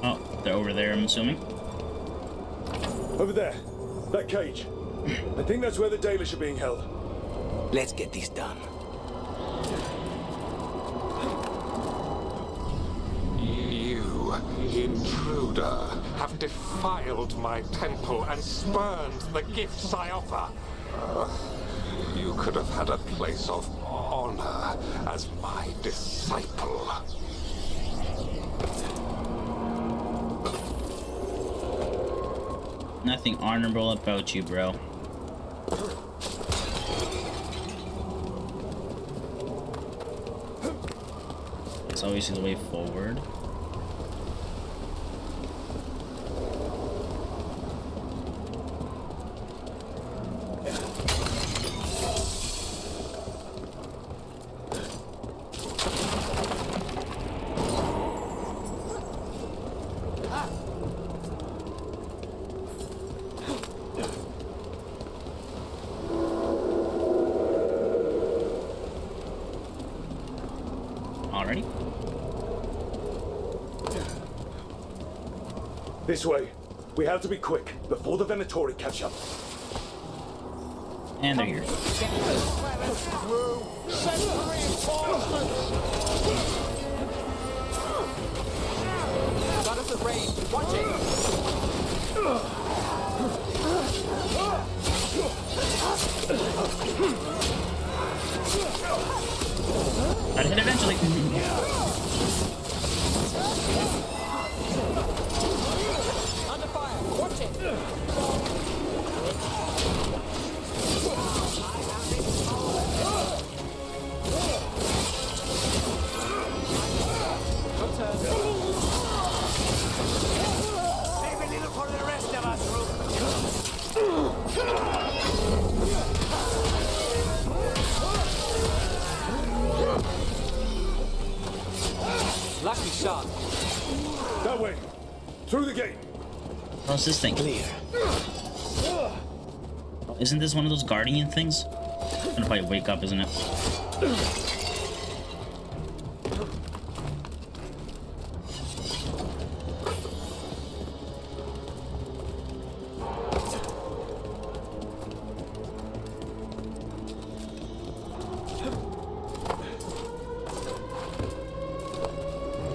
Oh, they're over there, I'm assuming. Over there. That cage. I think that's where the Dalish are being held. Let's get this done. You, intruder, have defiled my temple and spurned the gifts I offer. You could have had a place of honor as my disciple. Nothing honorable about you, bro. It's always the way forward. Already? This way. We have to be quick before the Venatori catch up. And they're here. Got us at range. Watch it. Gotta hit eventually. Under fire. Watch it. Good turn. Save a little for the rest of us, Rook. Lucky shot. That way. Through the gate. How's this thing? Clear. Isn't this one of those guardian things? Gonna probably wake up, isn't it?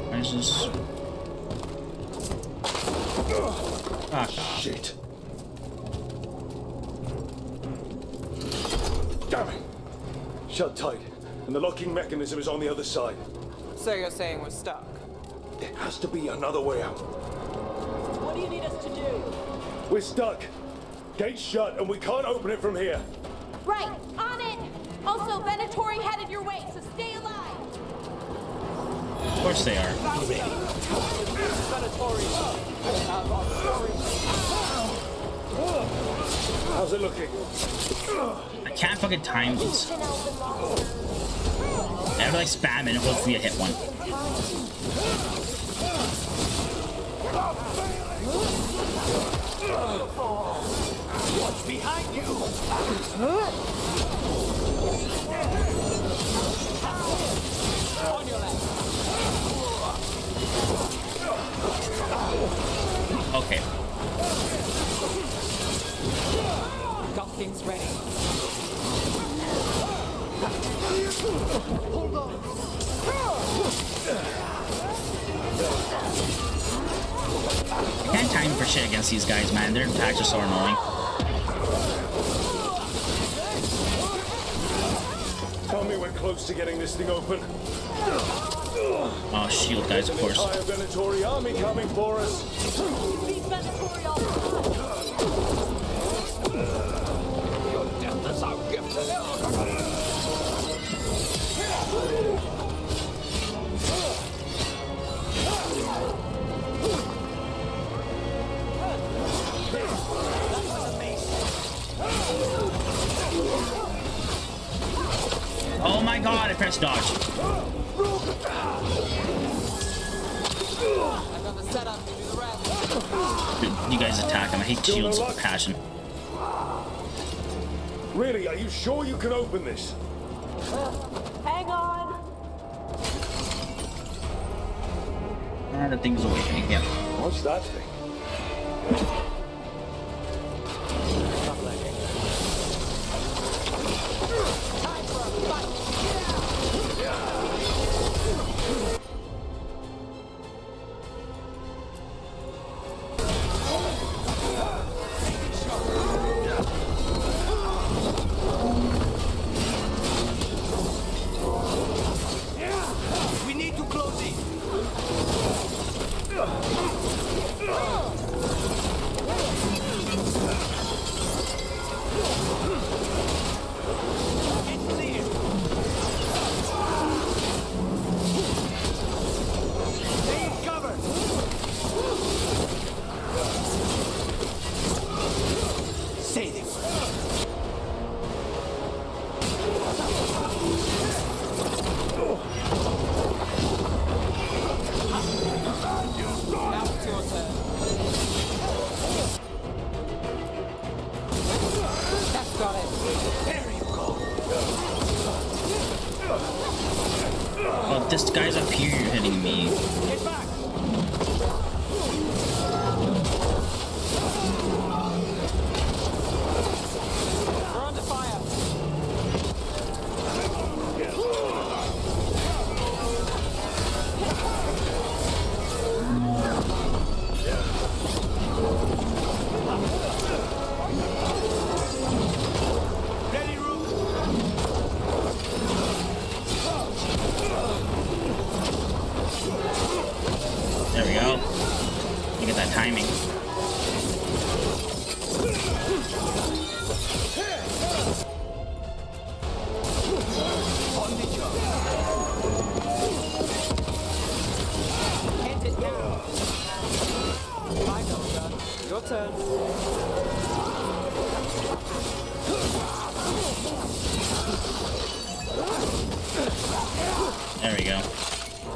Where's this? Ah, Shit. Damn it. Shut tight. And the locking mechanism is on the other side. So you're saying we're stuck? There has to be another way out. What do you need us to do? We're stuck. Gate's shut and we can't open it from here. Right, on it! Also, Venatori headed your way, so stay alive! of course they are. How's it looking? I can't fucking time these. I have to like spam it and hopefully I hit one. What's behind you? On your left. Okay. Got things ready. Hold on! I can't time for shit against these guys, man. Their attacks are so annoying. Tell me we're close to getting this thing open. Oh, shield guys, of course. Entire Venatori army coming for us. These Venatori all Your death is our gift to them. Oh my god, I pressed dodge. I got the setup to do the rest. Dude, you guys attack him. I hate shields with passion. Really, are you sure you can open this? Hang on! And the thing's awakening, yeah. What's that thing? We need to close it. It's clear. Stay in cover. Say the word. Now it's your turn. That's got it. There you go. Oh, this guy's up here hitting me. Get back. We're under fire. Ready, Rook. There we go. Look at that timing. On the job. End it now. Bye, Doctor. Your turn. There we go.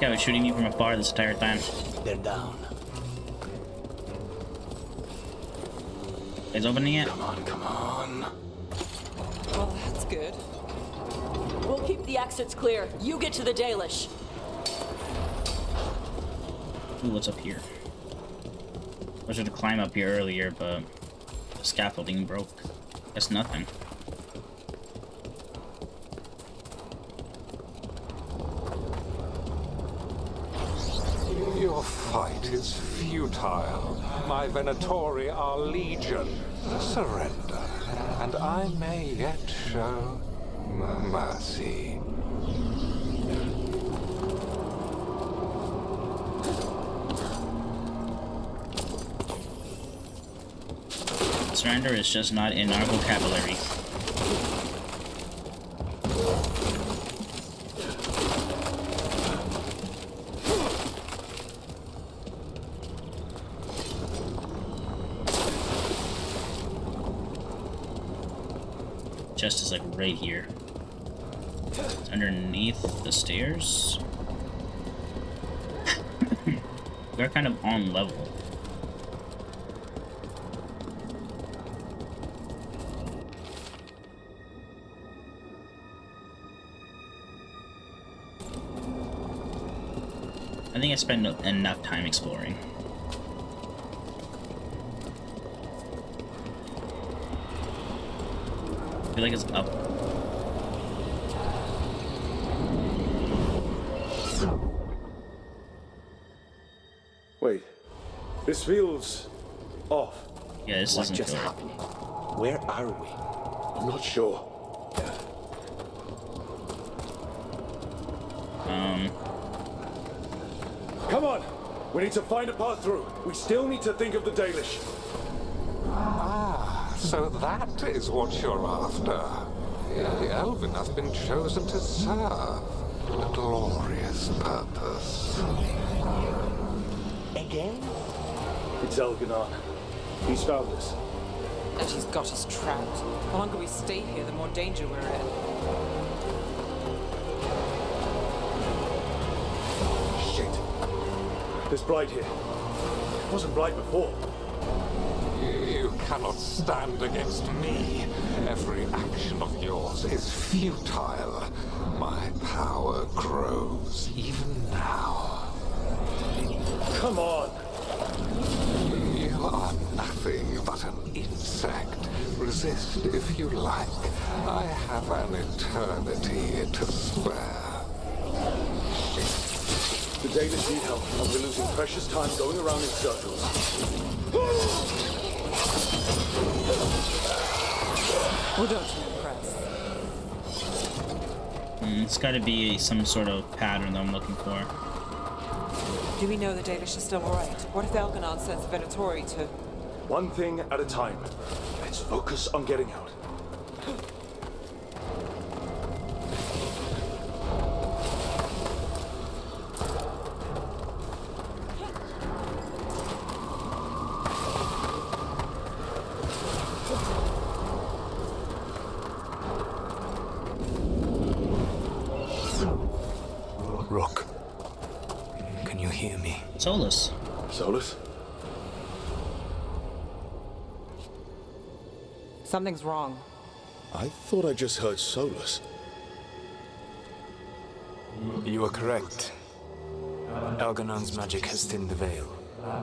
Yeah, was shooting me from afar this entire time. They're down. Is opening it? Come on, come on. Well, that's good. We'll keep the exits clear. You get to the Dalish. Ooh, what's up here? I should have climbed up here earlier, but the scaffolding broke. Guess nothing. Your fight is futile. My Venatori are legion. Surrender, and I may yet show mercy. Surrender is just not in our vocabulary. Chest is like right here. It's underneath the stairs. We're kind of on level. I think I spent enough time exploring. I feel like it's up. Wait. This feels off. Yeah, this What isn't just good. happened? Where are we? I'm not sure. Come on! We need to find a path through. We still need to think of the Dalish. Ah, so that is what you're after. The Elven have been chosen to serve a glorious purpose. Again? It's Elganon. He's found us. And he's got us trapped. The longer we stay here, the more danger we're in. Shit. There's Blight here. It wasn't Blight before. You cannot stand against me. Every action of yours is futile. My power grows even now. Come on. You are nothing but an insect. Resist if you like. I have an eternity to spare. The Dalish need help, and we're losing precious time going around in circles. Well, don't you impress? It's got to be some sort of pattern that I'm looking for. Do we know the Dalish is still alright? What if Elganon sends Venatori to... One thing at a time. Let's focus on getting out. Rook, can you hear me? Solus. Solus? Something's wrong. I thought I just heard Solus. You are correct. Elganon's magic has thinned the veil,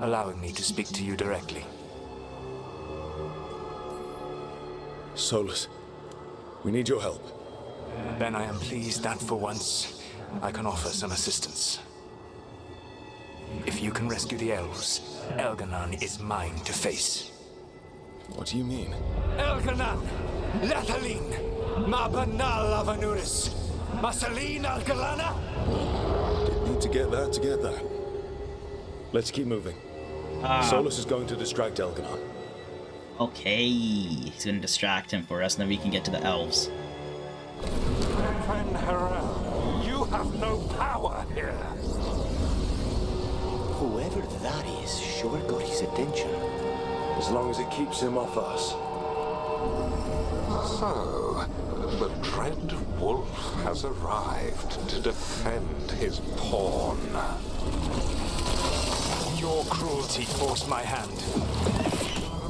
allowing me to speak to you directly. Solus, we need your help. Then I am pleased that for once, I can offer some assistance. If you can rescue the elves, Elganon is mine to face. What do you mean? Elganon! Lethalin! Ma banal avanuris! Masalin Algalana! Didn't need to get that. Let's keep moving. Solus is going to distract Elganon. Okay, he's gonna distract him for us, and then we can get to the elves. Friend Harel, you have no power here. Whoever that is sure got his attention. As long as it keeps him off us. So, the Dread Wolf has arrived to defend his pawn. Your cruelty forced my hand.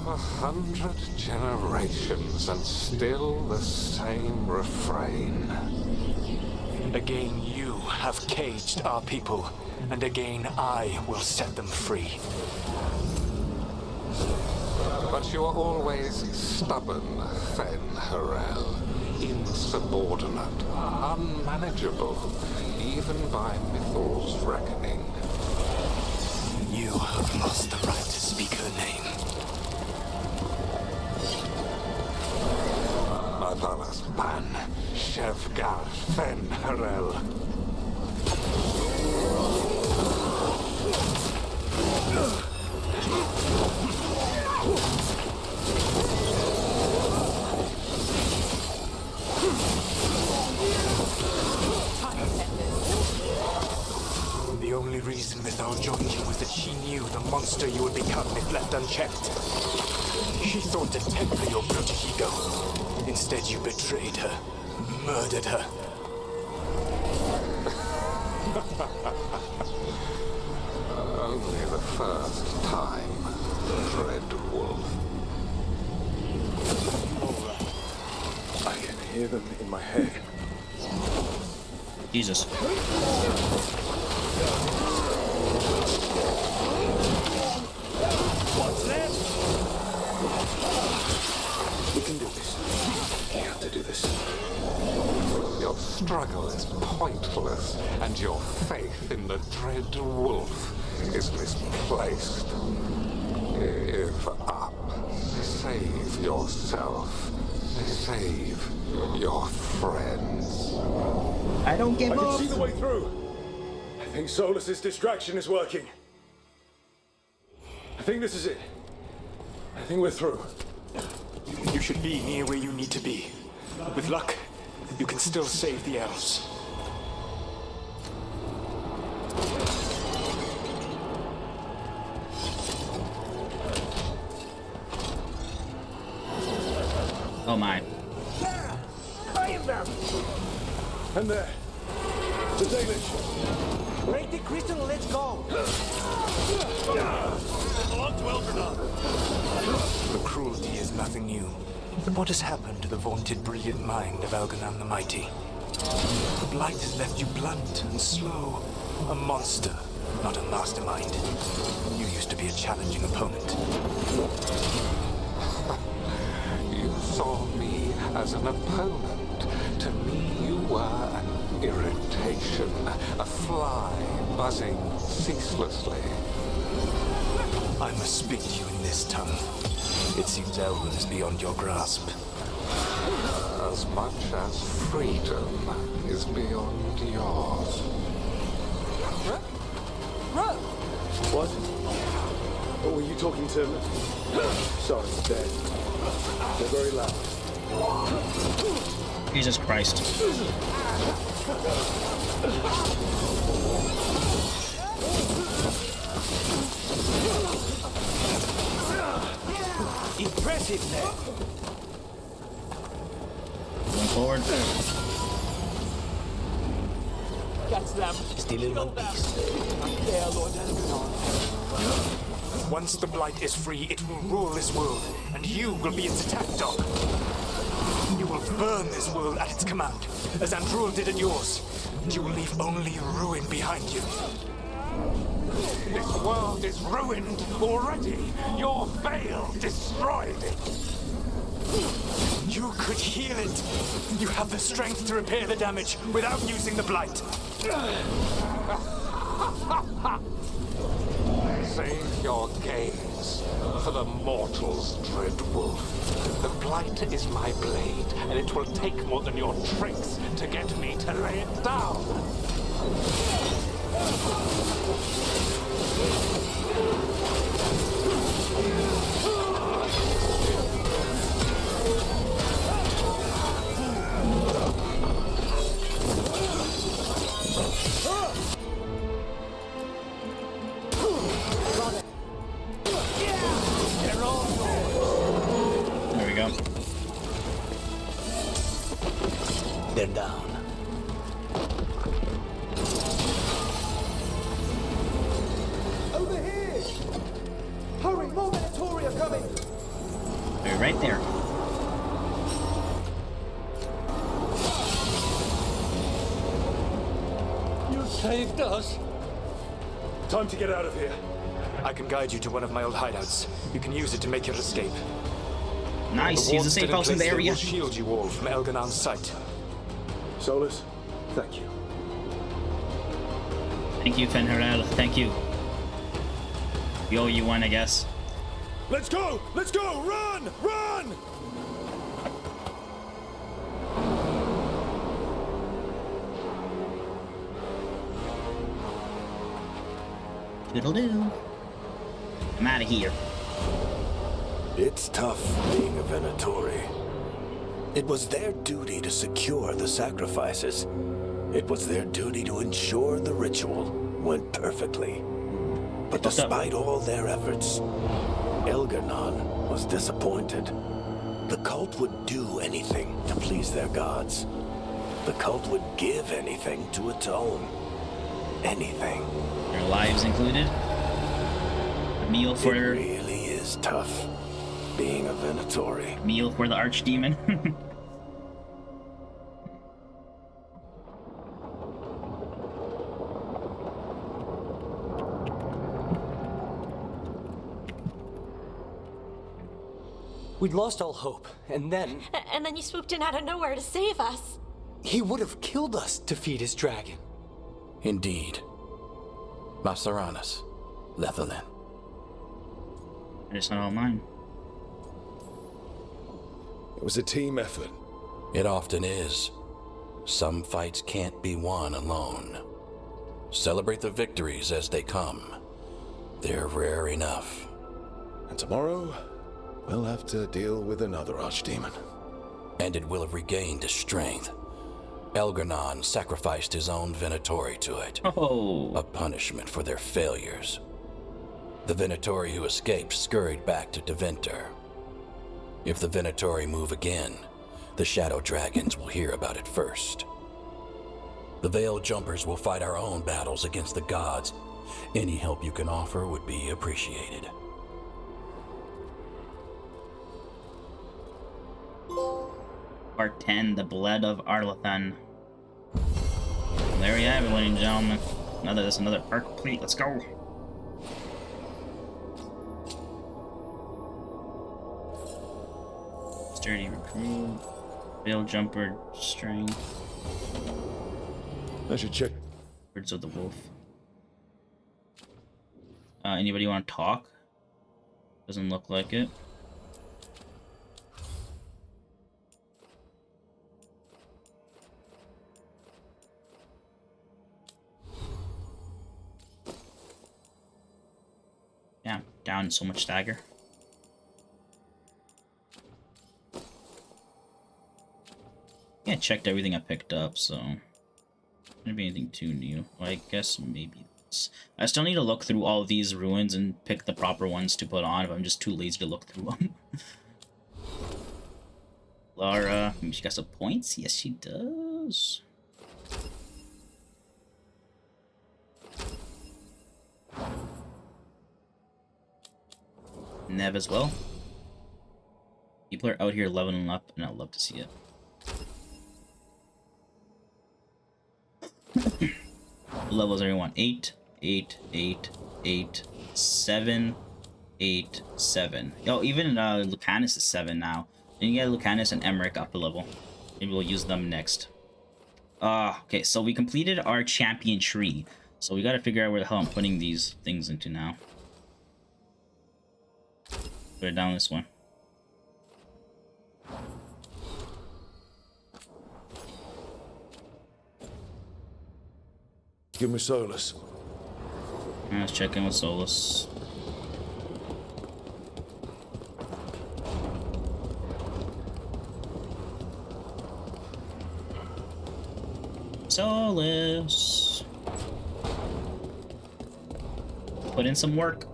100 generations and still the same refrain. Again, you have caged our people, and again I will set them free. But you are always stubborn, Fen Harel. Insubordinate, unmanageable, even by Mythal's reckoning. You have lost the right to speak her name. Mavalas Ban, Shevgar Fen Harel. The only reason Mythal joined you was that she knew the monster you would become if left unchecked. She thought to temper your brutish ego. Instead, you betrayed her, murdered her. Only the first time, Dread Wolf. I can hear them in my head. Jesus. What's that? We can do this. We have to do this. Your struggle is pointless, and your faith in the Dread Wolf is misplaced. Give up. Save yourself. Save your friends. I don't give I up. can see the way through. I think Solus's distraction is working. I think this is it. I think we're through. You should be near where you need to be. With luck, you can still save the elves. Oh my. And there. The Dalish. Break the crystal, let's go! The cruelty is nothing new. What has happened to the vaunted brilliant mind of Elganon the Mighty? The blight has left you blunt and slow, a monster, not a mastermind. You used to be a challenging opponent. You saw me as an opponent. To me, you were an irritation, a fly buzzing ceaselessly. I must speak to you in this tongue. It seems Elven is beyond your grasp. As much as freedom is beyond yours. Rook! What? Or were you talking to me? Sorry, Dad. They're very loud. Jesus Christ. Impressive, man. Going forward. Catch them. Still in one piece. There, Lord Elgnon. Once the Blight is free, it will rule this world, and you will be its attack dog. You will burn this world at its command, as Andrul did in yours, and you will leave only ruin behind you. This world is ruined already. Your veil destroyed it. You could heal it. You have the strength to repair the damage without using the Blight. Save your gaze for the mortal's dread wolf. The Blight is my blade, and it will take more than your tricks to get me to lay it down. There we go. They're down. Over here! Hurry, more Venatori are coming! They're right there. You saved us. Time to get out of here. I can guide you to one of my old hideouts. You can use it to make your escape. Nice. The Use the wards safe still in house in the place, they area. will shield you all from Elganon's sight. Solus, thank you. Thank you, Fenrirel. Thank you. We owe you one, I guess. Let's go! Let's go! Run! Run! Toodle-doo. I'm out of here. It's tough being a Venatori. It was their duty to secure the sacrifices. It was their duty to ensure the ritual went perfectly. But despite all their efforts, Elganon was disappointed. The cult would do anything to please their gods. The cult would give anything to atone. Anything. Their lives included. A meal for It really is tough being a Venatori. meal for the archdemon. We'd lost all hope, and then... And then you swooped in out of nowhere to save us. he would have killed us to feed his dragon. Indeed. Masaranas, Lethalin. It's not all mine. It was a team effort. It often is. Some fights can't be won alone. Celebrate the victories as they come. They're rare enough. And tomorrow, we'll have to deal with another archdemon. And it will have regained its strength. Elganon sacrificed his own Venatori to it. Oh. A punishment for their failures. The Venatori who escaped scurried back to Deventer. If the Venatori move again, the Shadow Dragons will hear about it first. The Veil Jumpers will fight our own battles against the gods. Any help you can offer would be appreciated. Part 10, The Blood of Arlathan. There you have it, ladies and gentlemen. That's another park plate. Let's go. Sturdy recruit. Veil jumper string. I should check. Words of the wolf. Anybody want to talk? Doesn't look like it. Yeah, down so much stagger. Yeah, I checked everything I picked up, so shouldn't be anything too new. Well, I guess maybe this. I still need to look through all of these ruins and pick the proper ones to put on, but I'm just too lazy to look through them. Lara, maybe she got some points? Yes, she does. Nev as well. People are out here leveling up, and I'd love to see it. Levels everyone 8, 8, 8, 8, 7, 8, 7. Oh, even Lucanus is 7 now. Then you get Lucanus and Emmerich up a level. Maybe we'll use them next. Okay, so we completed our champion tree. So we gotta figure out where the hell I'm putting these things into now. Put it down this one. Give me Solus. Let's check in with Solus. Solus. Put in some work.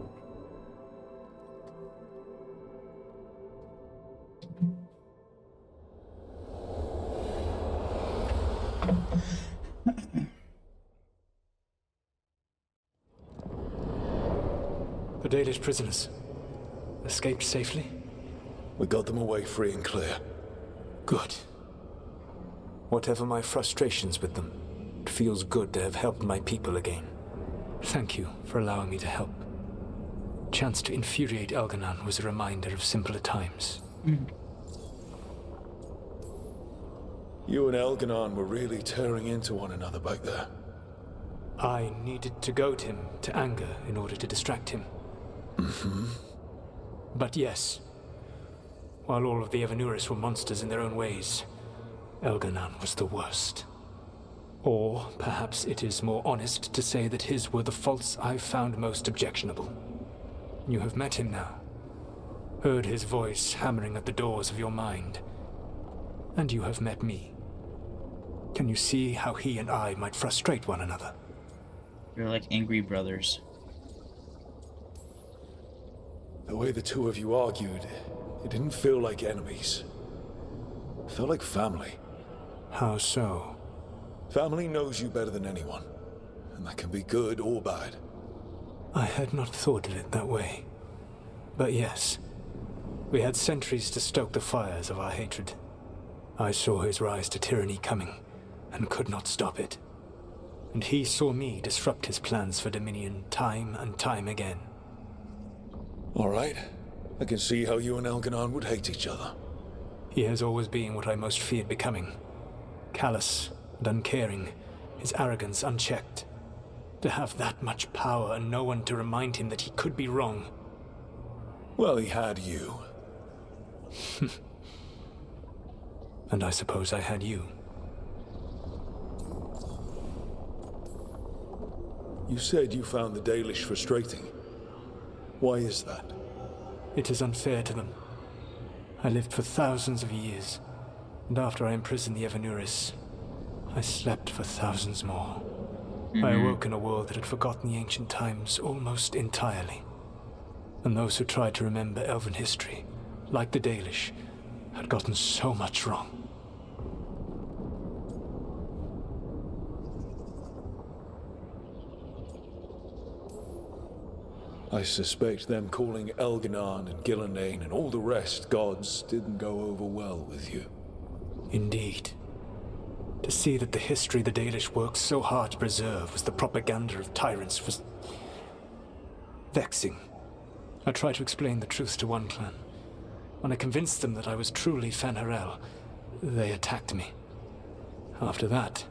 The Dalish prisoners escaped safely? We got them away free and clear. Good. Whatever my frustrations with them, it feels good to have helped my people again. Thank you for allowing me to help. Chance to infuriate Elganon was a reminder of simpler times. You and Elganon were really tearing into one another back there. I needed to goad him to anger in order to distract him. But yes, while all of the Evanuris were monsters in their own ways, Elganon was the worst. Or perhaps it is more honest to say that his were the faults I found most objectionable. You have met him now, heard his voice hammering at the doors of your mind, and you have met me. Can you see how he and I might frustrate one another? You're like angry brothers. The way the two of you argued, it didn't feel like enemies. It felt like family. How so? Family knows you better than anyone, and that can be good or bad. I had not thought of it that way. But yes, we had centuries to stoke the fires of our hatred. I saw his rise to tyranny coming, and could not stop it. And he saw me disrupt his plans for dominion time and time again. All right. I can see how you and Elganon would hate each other. He has always been what I most feared becoming. Callous and uncaring, his arrogance unchecked. To have that much power and no one to remind him that he could be wrong. Well, he had you. And I suppose I had you. You said you found the Dalish frustrating. Why is that? It is unfair to them. I lived for thousands of years, and after I imprisoned the Evanuris, I slept for thousands more. I awoke in a world that had forgotten the ancient times almost entirely. And those who tried to remember Elven history, like the Dalish, had gotten so much wrong. I suspect them calling Elganon and Gillenane and all the rest gods didn't go over well with you. Indeed. To see that the history the Dalish worked so hard to preserve was the propaganda of tyrants was vexing. I tried to explain the truth to one clan. When I convinced them that I was truly Fen'Harel, they attacked me. After that,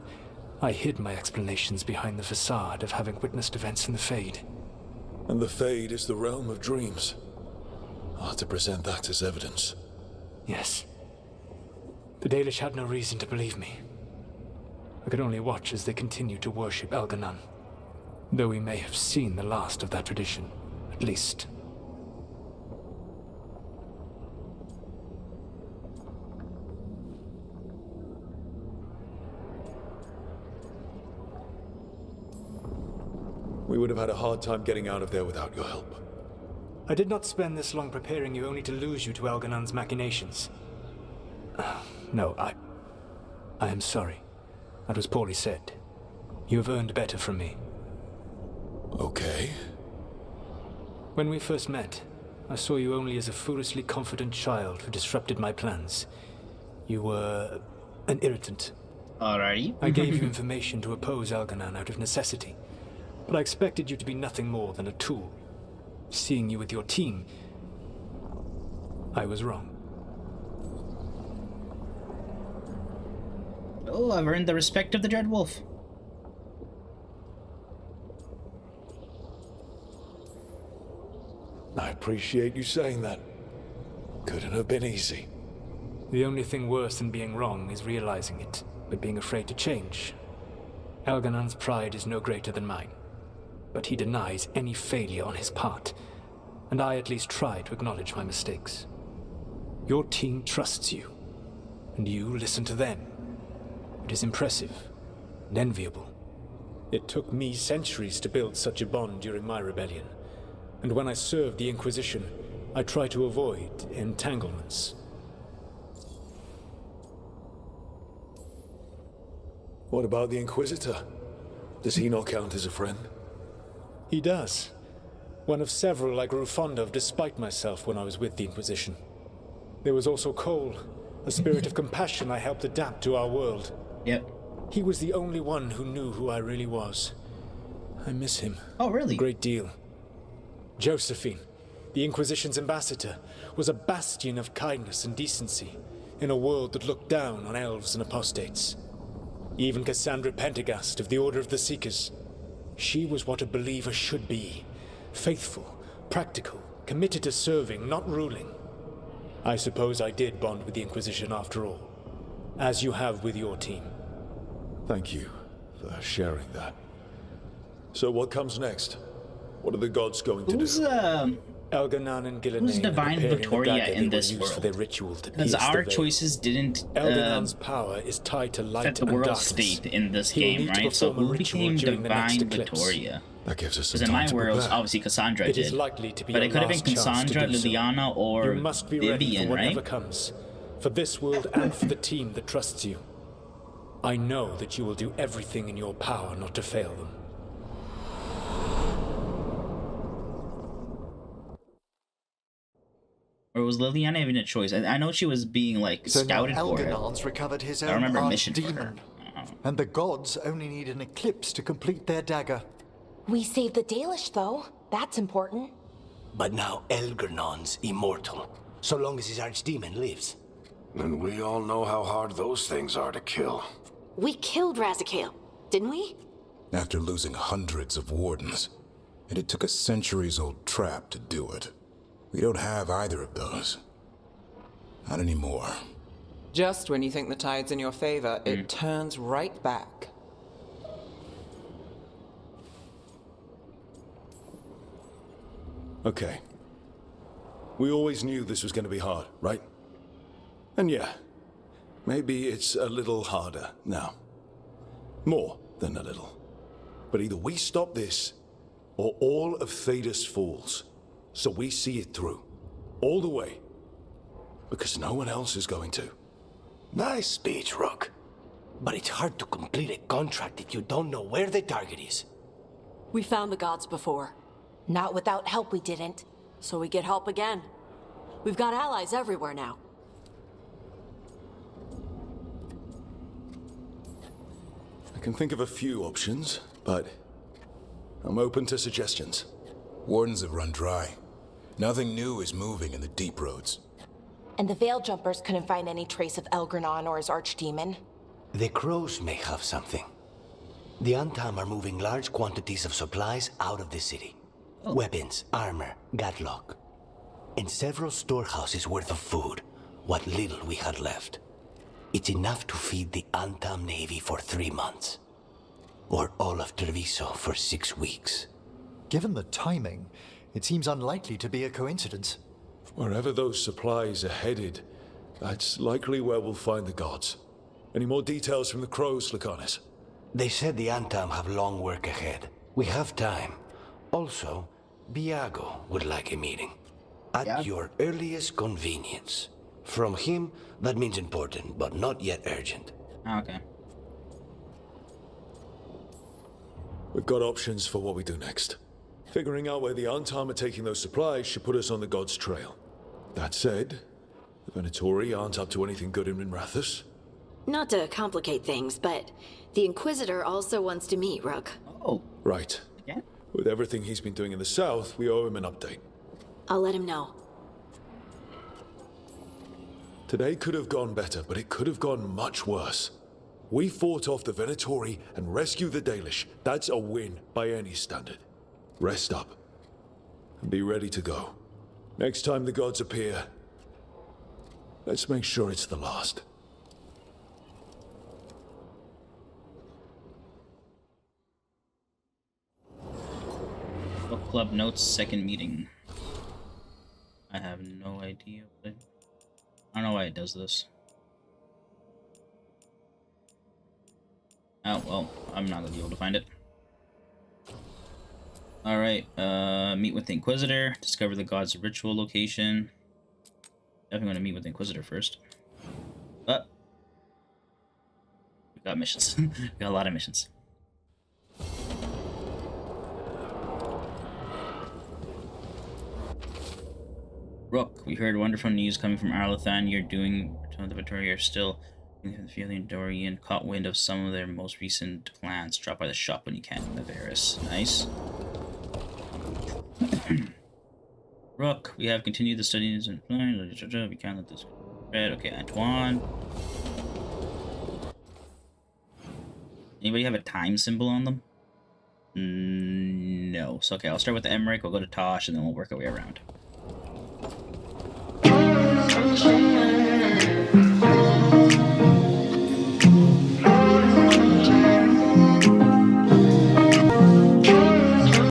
I hid my explanations behind the facade of having witnessed events in the Fade. And the Fade is the realm of dreams. I'll have to present that as evidence. Yes. The Dalish had no reason to believe me. I could only watch as they continued to worship Elganan, though we may have seen the last of that tradition, at least. We would have had a hard time getting out of there without your help. I did not spend this long preparing you only to lose you to Elganan's machinations. No, I am sorry. That was poorly said. You have earned better from me. Okay. When we first met, I saw you only as a foolishly confident child who disrupted my plans. You were an irritant. Alrighty. I gave you information to oppose Elganan out of necessity, but I expected you to be nothing more than a tool. Seeing you with your team, I was wrong. Oh, I've earned the respect of the Dread Wolf. I appreciate you saying that. Couldn't have been easy. The only thing worse than being wrong is realizing it, but being afraid to change. Elganan's pride is no greater than mine, but he denies any failure on his part, and I at least try to acknowledge my mistakes. Your team trusts you, and you listen to them. It is impressive and enviable. It took me centuries to build such a bond during my rebellion, and when I served the Inquisition, I tried to avoid entanglements. What about the Inquisitor? Does he not count as a friend? He does. One of several I grew fond of despite myself when I was with the Inquisition. There was also Cole, a spirit of compassion I helped adapt to our world. Yep. He was the only one who knew who I really was. I miss him. Oh, really? A great deal. Josephine, the Inquisition's ambassador, was a bastion of kindness and decency in a world that looked down on elves and apostates. Even Cassandra Pendergast of the Order of the Seekers. She was what a believer should be. Faithful, practical, committed to serving, not ruling. I suppose I did bond with the Inquisition after all, as you have with your team. Thank you for sharing that. So what comes next? What are the gods going to do? Elganan and Gillenane Who's Divine Victoria in this for world? their ritual to Because pierce our the veil. choices didn't Elganan's power is tied to light set the and world darkness. state in this He will game, need to right? So perform a who ritual became during the next Divine eclipse. Victoria? That gives us some Because in time my to world, prepare. obviously Cassandra It is did. likely to be But your it could have been last chance to Cassandra, do so. Liliana, or You must be ready Vivian, for whatever right? comes. For this world and for the team that trusts you. I know that you will do everything in your power not to fail them. Or was Liliana even a choice? I know she was being like So now scouted for it. Elganan's recovered his I own remember a mission for her. archdemon. And the gods only need an eclipse to complete their dagger. We saved the Dalish, though. That's important. But now Elganan's immortal, so long as his archdemon lives. And we all know how hard those things are to kill. We killed Razikale, didn't we? After losing hundreds of wardens, and it took a centuries-old trap to do it. We don't have either of those. Not anymore. Just when you think the tide's in your favor, it turns right back. Okay. We always knew this was going to be hard, right? And yeah, maybe it's a little harder now. More than a little. But either we stop this, or all of Thedas falls. So we see it through. All the way. Because no one else is going to. Nice speech, Rook. But it's hard to complete a contract if you don't know where the target is. We found the gods before. Not without help, we didn't. So we get help again. We've got allies everywhere now. can think of a few options, but I'm open to suggestions. Wardens have run dry. Nothing new is moving in the deep roads. And the Veil Jumpers couldn't find any trace of Elgranon or his archdemon? The crows may have something. The Antam are moving large quantities of supplies out of the city. Weapons, armor, gadlock. And several storehouses worth of food, what little we had left. It's enough to feed the Antam Navy for 3 months. Or all of Treviso for 6 weeks. Given the timing, it seems unlikely to be a coincidence. Wherever those supplies are headed, that's likely where we'll find the gods. Any more details from the crows, Lucanus? They said the Antam have long work ahead. We have time. Also, Biago would like a meeting. At your earliest convenience. From him, that means important, but not yet urgent. Okay. We've got options for what we do next. Figuring out where the Antam are taking those supplies should put us on the gods' trail. That said, the Venatori aren't up to anything good in Minrathous. Not to complicate things, but the Inquisitor also wants to meet Rook. Oh. Right. Yeah. With everything he's been doing in the south, we owe him an update. I'll let him know. Today could have gone better, but it could have gone much worse. We fought off the Venatori and rescued the Dalish. That's a win by any standard. Rest up. And be ready to go. Next time the gods appear, let's make sure it's the last. Book Club notes, second meeting. I have no idea. I don't know why it does this. Oh, well, I'm not gonna be able to find it. Alright, meet with the Inquisitor, discover the god's ritual location. Definitely gonna meet with the Inquisitor first. But we got missions. We got a lot of missions. Rook, we heard wonderful news coming from Arlathan. You're doing Return of the Victoria. You're still feeling Dorian caught wind of some of their most recent plans. Drop by the shop when you can in Navarus. Nice. Rook, we have continued the studies and we can't let this spread. Okay, Antoine. Anybody have a time symbol on them? No. So okay, I'll start with the Emmerich, we'll go to Tosh, and then we'll work our way around.